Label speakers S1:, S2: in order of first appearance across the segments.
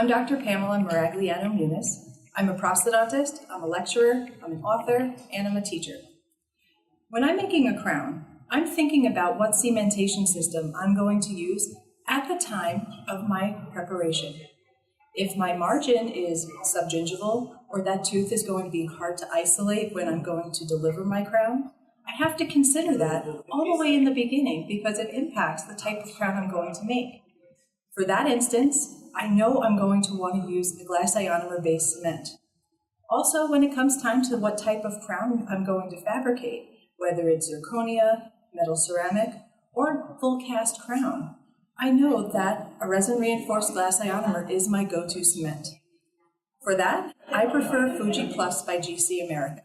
S1: I'm Dr. Pamela Maragliano. I'm a prosthodontist, I'm a lecturer, I'm an author, and I'm a teacher. When I'm making a crown, I'm thinking about what cementation system I'm going to use at the time of my preparation. If my margin is subgingival, or that tooth is going to be hard to isolate when I'm going to deliver my crown, I have to consider that all the way in the beginning because it impacts the type of crown I'm going to make. For that instance, I know I'm going to want to use a glass ionomer-based cement. Also, when it comes time to what type of crown I'm going to fabricate, whether it's zirconia, metal ceramic, or full cast crown, I know that a resin-reinforced glass ionomer is my go-to cement. For that, I prefer Fuji Plus by GC America.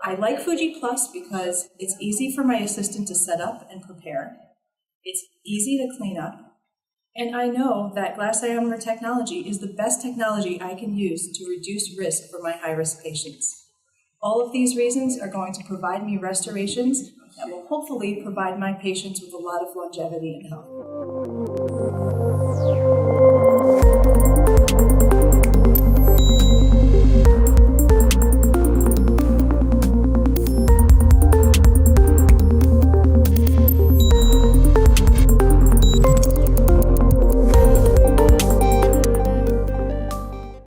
S1: I like Fuji Plus because it's easy for my assistant to set up and prepare, it's easy to clean up, and I know that glass ionomer technology is the best technology I can use to reduce risk for my high-risk patients. All of these reasons are going to provide me restorations that will hopefully provide my patients with a lot of longevity and health.